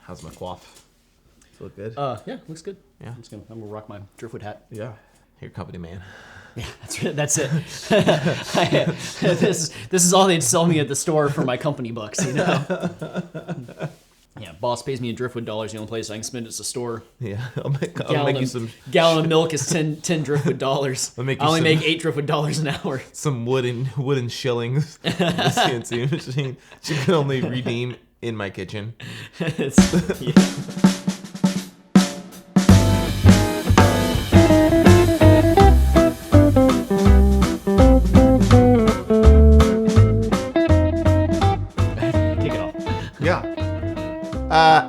How's my coif? Does it look good? Yeah, looks good. Yeah. I'm gonna rock my Driftwood hat. Yeah. Your company man. Yeah, that's it. This is all they'd sell me at the store for my company bucks, you know. Yeah, boss pays me in Driftwood dollars. The only place I can spend is the store. Yeah, I'll make you some. Gallon of milk is 10 Driftwood dollars. I only make 8 Driftwood dollars an hour. Some wooden shillings. The CNC machine. You can only redeem in my kitchen. Yeah.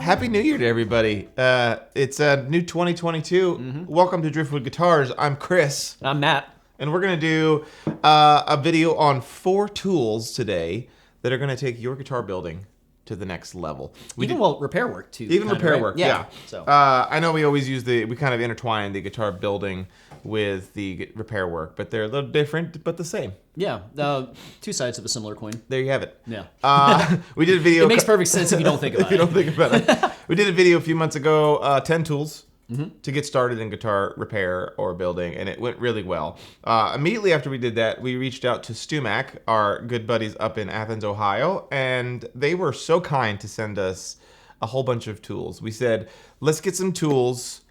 Happy New Year to everybody. It's a new 2022. Mm-hmm. Welcome to Driftwood Guitars. I'm Chris. I'm Matt. And we're going to do a video on 4 tools today that are going to take your guitar building to the next level. Repair work too. Even repair right? work, yeah. So I know we always we kind of intertwine the guitar building with the repair work, but they're a little different, but the same. Yeah, 2 sides of a similar coin. There you have it. Yeah. We did a video. It makes perfect sense if you don't think about it. If you don't think about it. We did a video a few months ago, 10 tools to get started in guitar repair or building, and it went really well. Immediately after we did that, we reached out to StewMac, our good buddies up in Athens, Ohio, and they were so kind to send us a whole bunch of tools. We said, let's get some tools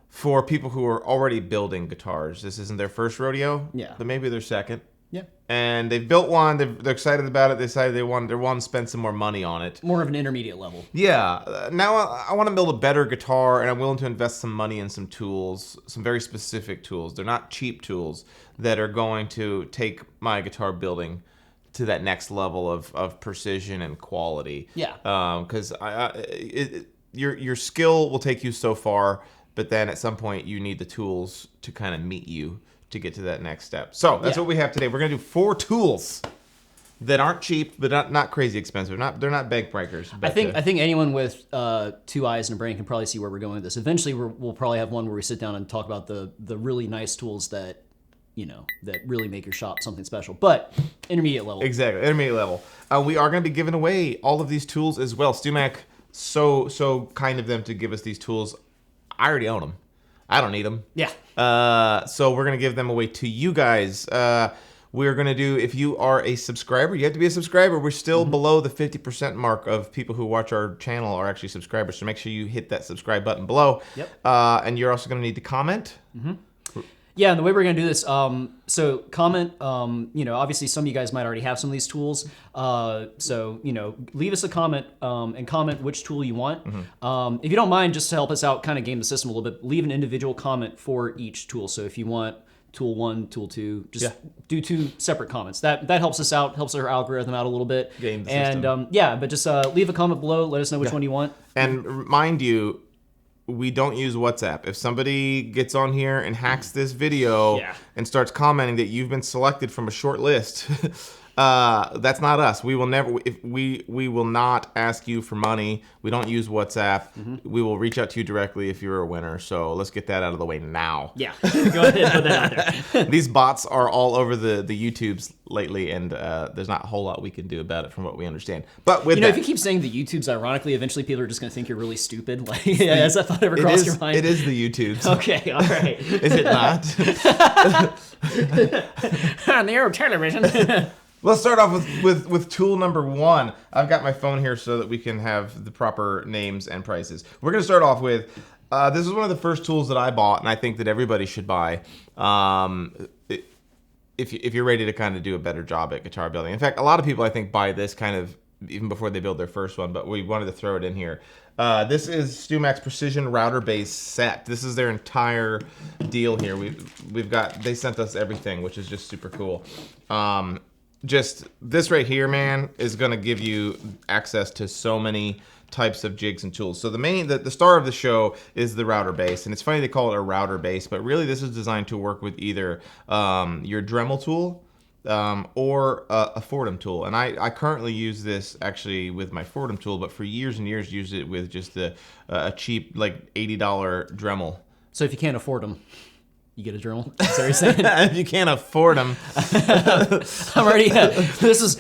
for people who are already building guitars. This isn't their first rodeo, but maybe their second. Yeah. And they've built one. They're excited about it. They decided they want to spend some more money on it. More of an intermediate level. Yeah. Now I want to build a better guitar, and I'm willing to invest some money in some tools, some very specific tools. They're not cheap tools that are going to take my guitar building to that next level of precision and quality. Yeah. Because your skill will take you so far, but then at some point you need the tools to kind of meet you to get to that next step. So that's what we have today. We're going to do 4 tools that aren't cheap, but not crazy expensive. They're not bank breakers. I think anyone with 2 eyes and a brain can probably see where we're going with this. Eventually, we'll probably have one where we sit down and talk about the really nice tools that that really make your shop something special. But intermediate level. Exactly, intermediate level. We are going to be giving away all of these tools as well. StewMac, so kind of them to give us these tools. I already own them. I don't need them. Yeah. So we're going to give them away to you guys. We're going to do, if you are a subscriber, you have to be a subscriber. We're still below the 50% mark of people who watch our channel are actually subscribers. So make sure you hit that subscribe button below. Yep. And you're also going to need to comment. Mm-hmm. Yeah, and the way we're going to do this, so comment, obviously some of you guys might already have some of these tools. So, leave us a comment and comment which tool you want. Mm-hmm. If you don't mind, just to help us out, kind of game the system a little bit, leave an individual comment for each tool. So if you want tool 1, tool 2, just do 2 separate comments. That helps us out, helps our algorithm out a little bit. Game the system. And but just leave a comment below, let us know which one you want. And mind you, we don't use WhatsApp. If somebody gets on here and hacks this video and starts commenting that you've been selected from a short list, that's not us. We will never. We will not ask you for money. We don't use WhatsApp. Mm-hmm. We will reach out to you directly if you're a winner. So let's get that out of the way now. Yeah, go ahead and put that out there. These bots are all over the YouTubes lately, and there's not a whole lot we can do about it from what we understand. But with if you keep saying the YouTubes, ironically, eventually people are just going to think you're really stupid. Like, has that thought ever crossed your mind? It is the YouTubes. Okay, all right. Is it not? On the old television. Let's start off with tool number 1. I've got my phone here so that we can have the proper names and prices. We're going to start off with, this is one of the first tools that I bought, and I think that everybody should buy if you're ready to kind of do a better job at guitar building. In fact, a lot of people, I think, buy this kind of even before they build their first one, but we wanted to throw it in here. This is StewMac's Precision Router Base Set. This is their entire deal here. They sent us everything, which is just super cool. Just this right here, man, is going to give you access to so many types of jigs and tools. So the star of the show is the router base, and it's funny they call it a router base, but really this is designed to work with either your Dremel tool or a Fordham tool. And I currently use this actually with my Fordham tool, but for years and years used it with just a cheap like $80 Dremel. So if you can't afford them, You get a Dremel? That's what you're saying? If you can't afford them. I'm already, this is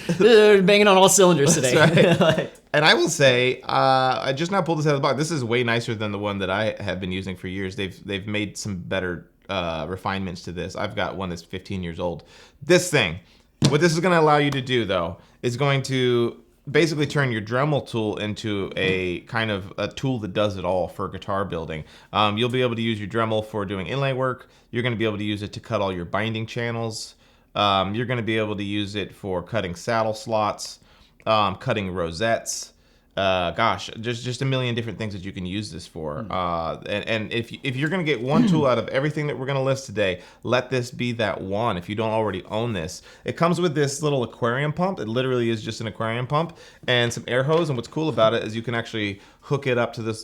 banging on all cylinders today. That's right. And I will say, I just now pulled this out of the box. This is way nicer than the one that I have been using for years. They've made some better refinements to this. I've got one that's 15 years old. This thing, what this is going to allow you to do, though, is going to basically turn your Dremel tool into a kind of a tool that does it all for guitar building. You'll be able to use your Dremel for doing inlay work. You're going to be able to use it to cut all your binding channels. You're going to be able to use it for cutting saddle slots, cutting rosettes. Just a million different things that you can use this for. And if you're going to get one tool out of everything that we're going to list today, let this be that one if you don't already own this. It comes with this little aquarium pump. It literally is just an aquarium pump and some air hose. And what's cool about it is you can actually hook it up to this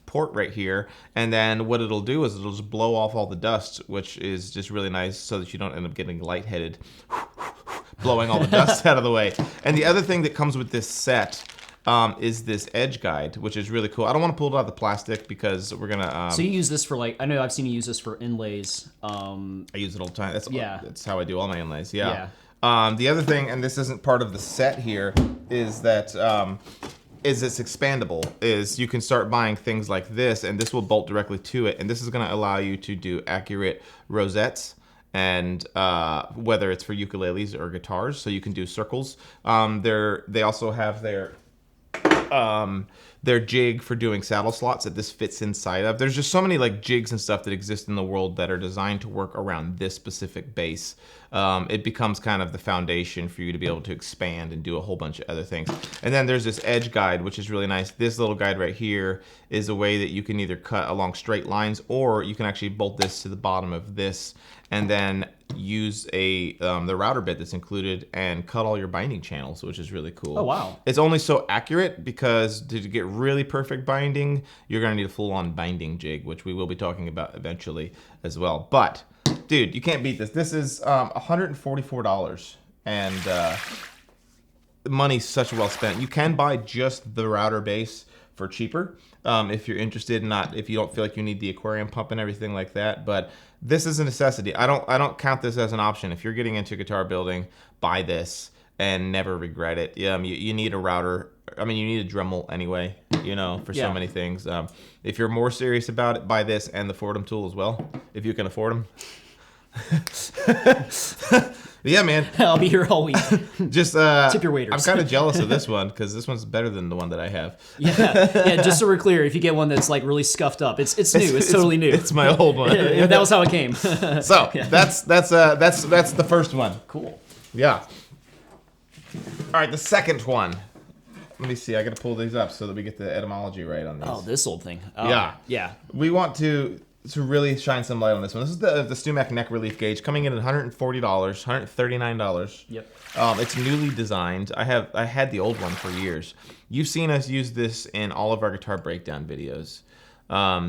port right here. And then what it'll do is it'll just blow off all the dust, which is just really nice so that you don't end up getting lightheaded. Blowing all the dust out of the way. And the other thing that comes with this set is this edge guide, which is really cool. I don't want to pull it out of the plastic because we're gonna. So you use this for I know I've seen you use this for inlays. I use it all the time. That's how I do all my inlays. Yeah. The other thing, and this isn't part of the set here, is that it's expandable. Is you can start buying things like this, and this will bolt directly to it, and this is going to allow you to do accurate rosettes. And whether it's for ukuleles or guitars, so you can do circles. They also have their jig for doing saddle slots that this fits inside of. There's just so many like jigs and stuff that exist in the world that are designed to work around this specific base. It becomes kind of the foundation for you to be able to expand and do a whole bunch of other things. And then there's this edge guide, which is really nice. This little guide right here is a way that you can either cut along straight lines, or you can actually bolt this to the bottom of this and then use the router bit that's included and cut all your binding channels, which is really cool. Oh, wow. It's only so accurate because to get really perfect binding, you're going to need a full-on binding jig, which we will be talking about eventually as well. But, dude, you can't beat this. This is $144, and the money's such well spent. You can buy just the router base for cheaper if you're interested, if you don't feel like you need the aquarium pump and everything like that. But this is a necessity. I don't count this as an option. If you're getting into guitar building, buy this and never regret it. You need a router. I mean, you need a Dremel anyway, for so many things. If you're more serious about it, buy this and the Fordham tool as well, if you can afford them. Yeah, man. I'll be here all week. Just tip your waiters. I'm kind of jealous of this one because this one's better than the one that I have. Yeah. Just so we're clear, if you get one that's like really scuffed up, it's new. It's totally new. It's my old one. Yeah, that was how it came. So that's the first one. Cool. Yeah. All right, the second one. Let me see. I got to pull these up so that we get the etymology right on these. Oh, this old thing. Yeah. We want to really shine some light on this one. This is the StewMac neck relief gauge, coming in at $140, $139. Yep. It's newly designed. I had the old one for years. You've seen us use this in all of our guitar breakdown videos.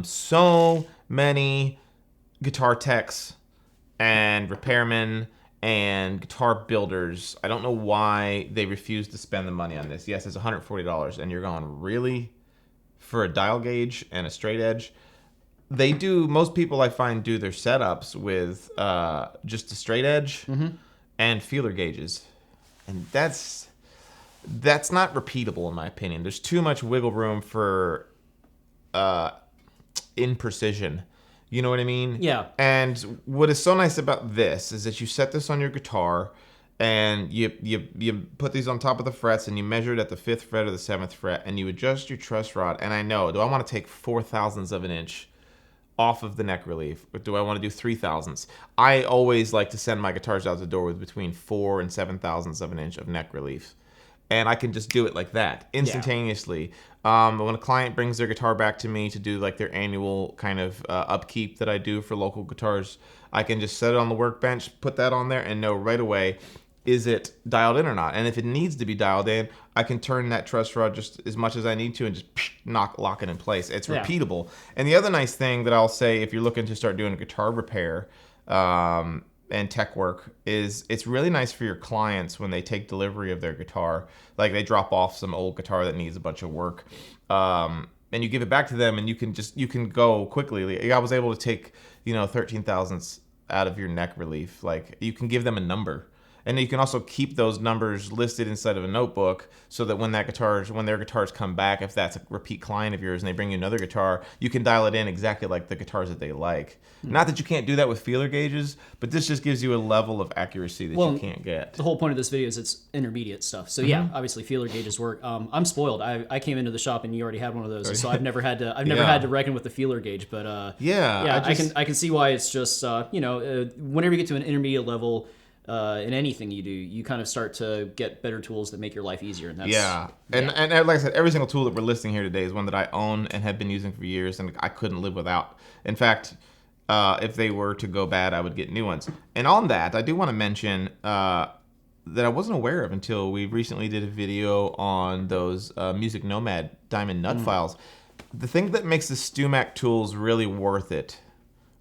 So many guitar techs and repairmen and guitar builders, I don't know why they refuse to spend the money on this. Yes, it's $140, and you're going, really? For a dial gauge and a straight edge? Most people I find do their setups with just a straight edge and feeler gauges. And that's not repeatable in my opinion. There's too much wiggle room for imprecision. You know what I mean? Yeah. And what is so nice about this is that you set this on your guitar and you put these on top of the frets and you measure it at the 5th fret or the 7th fret and you adjust your truss rod. And I know, do I want to take 4/1000ths of an inch off of the neck relief, or do I want to do 3/1000ths? I always like to send my guitars out the door with between 4 and 7/1000ths of an inch of neck relief, and I can just do it like that instantaneously. When a client brings their guitar back to me to do like their annual kind of upkeep that I do for local guitars, I can just set it on the workbench, put that on there, and know right away, is it dialed in or not? And if it needs to be dialed in, I can turn that truss rod just as much as I need to and just lock it in place. It's repeatable. And the other nice thing that I'll say if you're looking to start doing a guitar repair and tech work is it's really nice for your clients when they take delivery of their guitar. Like they drop off some old guitar that needs a bunch of work. and you give it back to them, and you can go quickly. Like, I was able to take 13 thousandths out of your neck relief. Like, you can give them a number. And you can also keep those numbers listed inside of a notebook so that when their guitars come back, if that's a repeat client of yours and they bring you another guitar, you can dial it in exactly like the guitars that they like. Not that you can't do that with feeler gauges, but this just gives you a level of accuracy that you can't get. The whole point of this video is it's intermediate stuff. So yeah, obviously feeler gauges work. I'm spoiled. I came into the shop and you already had one of those, so I've never had to reckon with the feeler gauge. But I can see why it's just whenever you get to an intermediate level. In anything you do, you kind of start to get better tools that make your life easier. And that's, and like I said, every single tool that we're listing here today is one that I own and have been using for years, and I couldn't live without. In fact, if they were to go bad, I would get new ones. And on that, I do want to mention that I wasn't aware of until we recently did a video on those Music Nomad diamond nut files. The thing that makes the StewMac tools really worth it,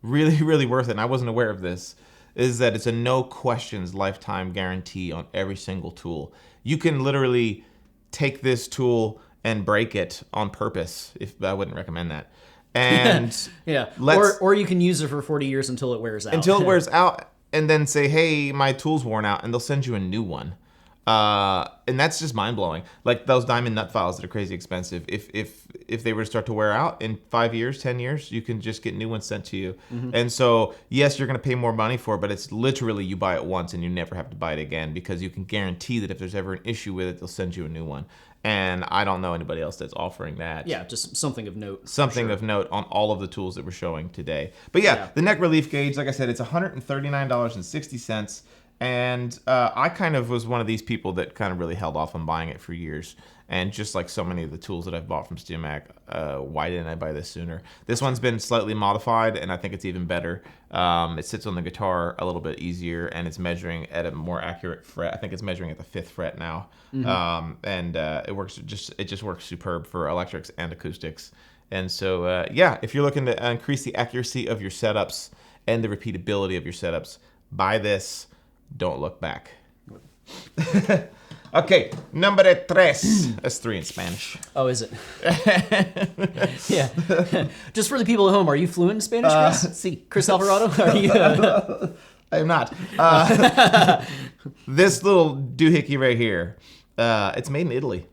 really worth it, and I wasn't aware of this, is that it's a no questions lifetime guarantee on every single tool. You can literally take this tool and break it on purpose. If I wouldn't recommend that. And or you can use it for 40 years until it wears out. Until it wears out, and then say, "Hey, my tool's worn out," and they'll send you a new one. And that's just mind blowing. Like those diamond nut files that are crazy expensive. If they were to start to wear out in 5 years, 10 years, you can just get new ones sent to you. And so, yes, you're going to pay more money for it, but it's literally you buy it once and you never have to buy it again because you can guarantee that if there's ever an issue with it, they'll send you a new one. And I don't know anybody else that's offering that. Yeah, just something of note. Something of note on all of the tools that we're showing today. But yeah, the neck relief gauge, like I said, it's $139.60. And I kind of was one of these people that kind of really held off on buying it for years. And just like so many of the tools that I've bought from StewMac, why didn't I buy this sooner? This one's been slightly modified, and I think it's even better. It sits on the guitar a little bit easier, and it's measuring at a more accurate fret. I think it's measuring at the 5th fret now. It just works superb for electrics and acoustics. And so, if you're looking to increase the accuracy of your setups and the repeatability of your setups, buy this. Don't look back. Okay, number tres. That's 3 in Spanish. Oh, is it? Yeah. Just for the people at home, are you fluent in Spanish, Chris? Chris Alvarado? Are you? I am not. This little doohickey right here, it's made in Italy.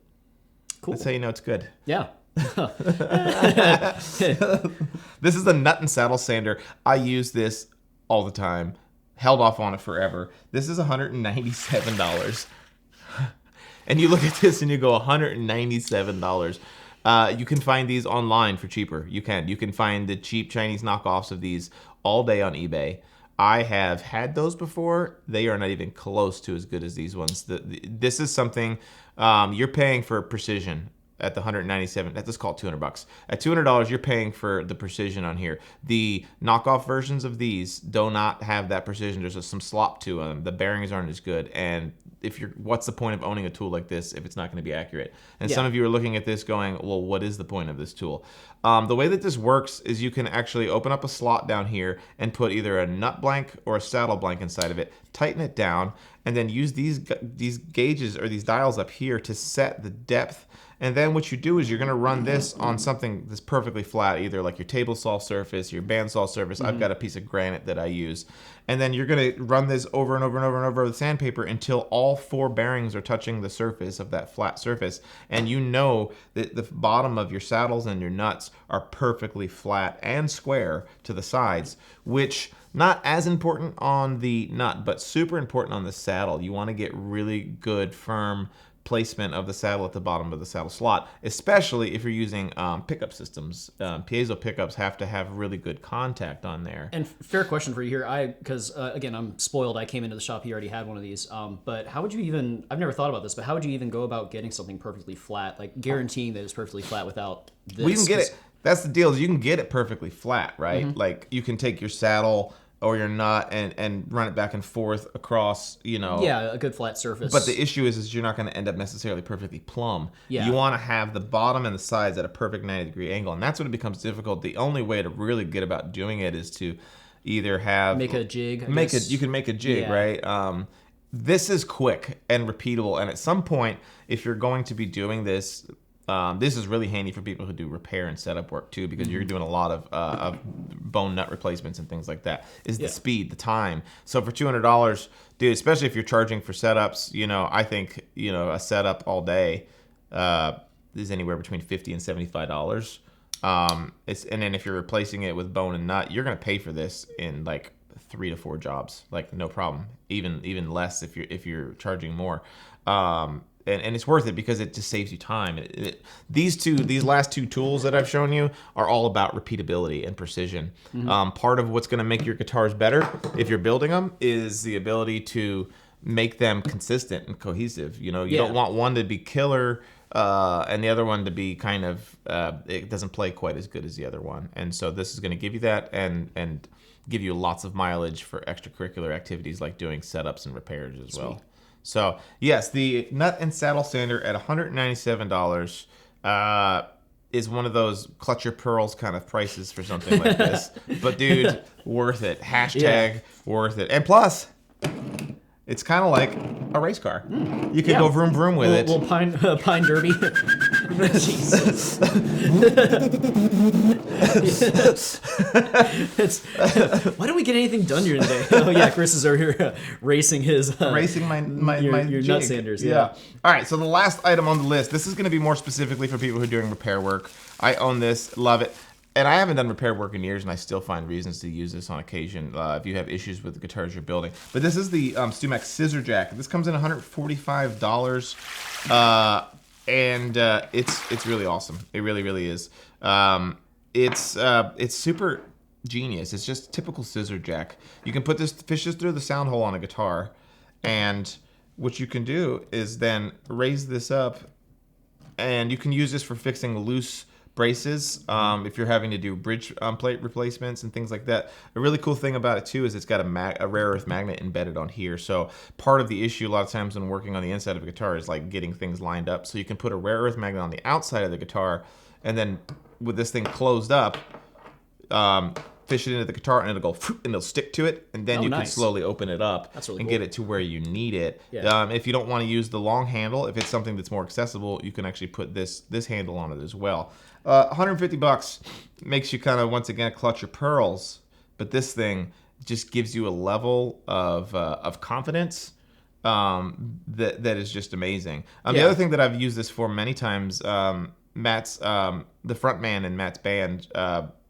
Cool. That's how you know it's good. Yeah. This is the nut and saddle sander. I use this all the time. Held off on it forever. This is $197. And you look at this and you go, $197. You can find these online for cheaper. You can find the cheap Chinese knockoffs of these all day on eBay. I have had those before. They are not even close to as good as these ones. This is something you're paying for precision. At the $197, let's call it $200. At $200, you're paying for the precision on here. The knockoff versions of these do not have that precision. There's some slop to them. The bearings aren't as good. And what's the point of owning a tool like this if it's not going to be accurate? And some of you are looking at this going, well, what is the point of this tool? The way that this works is you can actually open up a slot down here and put either a nut blank or a saddle blank inside of it, tighten it down, and then use these gauges or these dials up here to set the depth. And then what you do is you're going to run this on something that's perfectly flat, either like your table saw surface, your bandsaw surface. I've got a piece of granite that I use. And then you're going to run this over and over and over and over with sandpaper until all 4 bearings are touching the surface of that flat surface. And you know that the bottom of your saddles and your nuts are perfectly flat and square to the sides, which not as important on the nut, but super important on the saddle. You want to get really good, firm placement of the saddle at the bottom of the saddle slot, especially if you're using pickup systems. Piezo pickups have to have really good contact on there. And fair question for you here, because again, I'm spoiled. I came into the shop, he already had one of these. But how would you even? I've never thought about this, but how would you even go about getting something perfectly flat, like guaranteeing that it's perfectly flat without this? We can get it. That's the deal. Is you can get it perfectly flat, right? Like you can take your saddle or your nut and run it back and forth across, Yeah, a good flat surface. But the issue is you're not going to end up necessarily perfectly plumb. Yeah. You want to have the bottom and the sides at a perfect 90-degree angle, and that's when it becomes difficult. The only way to really get about doing it is to either make a jig. You can make a jig, right? This is quick and repeatable, and at some point, if you're going to be doing this This is really handy for people who do repair and setup work too, because you're doing a lot of bone nut replacements and things like that. Is the speed, the time. So for $200, dude, especially if you're charging for setups, I think a setup all day is anywhere between $50 and $75. And then if you're replacing it with bone and nut, you're gonna pay for this in like 3 to 4 jobs, like no problem. Even less if you're charging more. And it's worth it because it just saves you time. These last two tools that I've shown you are all about repeatability and precision. Part of what's going to make your guitars better, if you're building them, is the ability to make them consistent and cohesive. You don't want one to be killer and the other one to be kind of it doesn't play quite as good as the other one. And so this is going to give you that and give you lots of mileage for extracurricular activities like doing setups and repairs as well. So, yes, the nut and saddle sander at $197 is one of those clutch your pearls kind of prices for something like this. But, dude, worth it. Hashtag worth it. And plus, it's kind of like a race car. You can go vroom vroom with it. Little pine derby. Jesus. Why don't we get anything done here today? Oh yeah, Chris is over here racing his my your jig. nut sanders. Yeah. All right. So the last item on the list. This is going to be more specifically for people who are doing repair work. I own this. Love it. And I haven't done repair work in years, and I still find reasons to use this on occasion if you have issues with the guitars you're building. But this is the StewMac Scissor Jack. This comes in $145, and it's really awesome. It really, really is. It's super genius. It's just typical scissor jack. You can put this fish through the sound hole on a guitar, and what you can do is then raise this up, and you can use this for fixing loose braces if you're having to do bridge plate replacements and things like that. A really cool thing about it too is it's got a rare earth magnet embedded on here. So part of the issue a lot of times when working on the inside of a guitar is like getting things lined up. So you can put a rare earth magnet on the outside of the guitar, and then with this thing closed up, fish it into the guitar, and it'll go and it'll stick to it, and then you can slowly open it up and get it to where you need it. If you don't want to use the long handle, if it's something that's more accessible, you can actually put this handle on it as well. $150 makes you kind of once again clutch your pearls, but this thing just gives you a level of confidence that is just amazing. The other thing that I've used this for many times, Matt's the front man in Matt's band.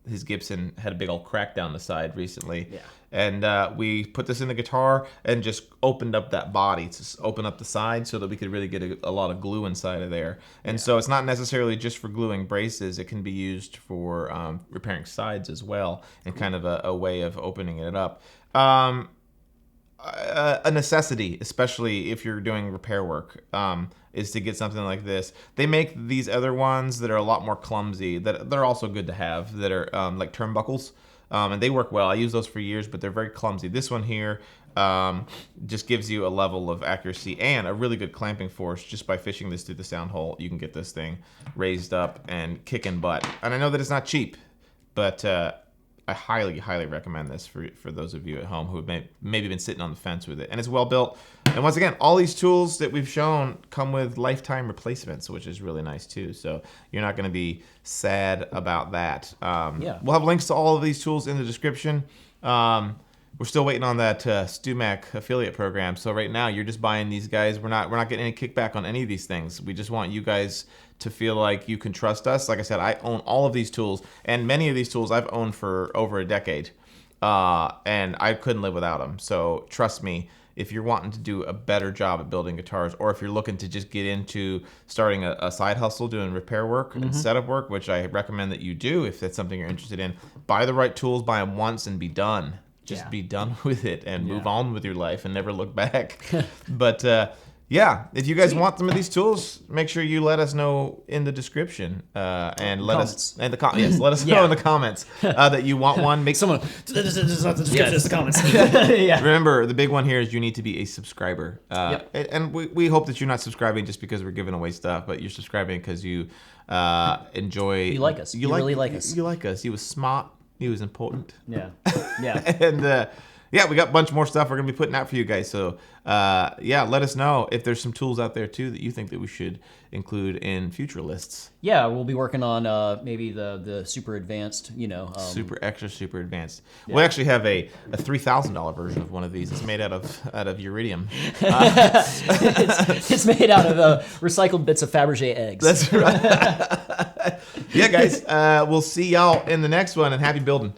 His Gibson had a big old crack down the side recently. And we put this in the guitar and just opened up that body to open up the side so that we could really get a lot of glue inside of there. And so it's not necessarily just for gluing braces. It can be used for repairing sides as well, and kind of a way of opening it up. A necessity, especially if you're doing repair work, is to get something like this. They make these other ones that are a lot more clumsy, that they're also good to have, that are like turnbuckles, and they work well. I use those for years, but they're very clumsy. This one here just gives you a level of accuracy and a really good clamping force. Just by fishing this through the sound hole, you can get this thing raised up and kicking butt. And I know that it's not cheap, but I highly, highly recommend this for those of you at home who have maybe been sitting on the fence with it. And it's well built. And once again, all these tools that we've shown come with lifetime replacements, which is really nice too. So you're not going to be sad about that. We'll have links to all of these tools in the description. We're still waiting on that StewMac affiliate program. So right now, you're just buying these guys. We're not getting any kickback on any of these things. We just want you guys to feel like you can trust us. Like I said, I own all of these tools, and many of these tools I've owned for over a decade, and I couldn't live without them. So trust me, if you're wanting to do a better job at building guitars, or if you're looking to just get into starting a side hustle doing repair work and setup work, which I recommend that you do if that's something you're interested in, buy the right tools, buy them once, and be done. Just be done with it and move on with your life and never look back. But if you guys want some of these tools, make sure you let us know in the description and let us in the let us know in the comments that you want one. Make someone the comments. Remember, the big one here is you need to be a subscriber. And we hope that you're not subscribing just because we're giving away stuff, but you're subscribing because you enjoy. You like us. You really like us. You like us. You was smart. He was important. Yeah. And yeah, we got a bunch more stuff we're gonna be putting out for you guys. So yeah, let us know if there's some tools out there too that you think that we should include in future lists. Yeah, we'll be working on maybe the super advanced, Super extra, super advanced. Yeah. We actually have a $3,000 version of one of these. It's made out of iridium. It's made out of recycled bits of Fabergé eggs. That's right. Yeah, guys. We'll see y'all in the next one, and happy building.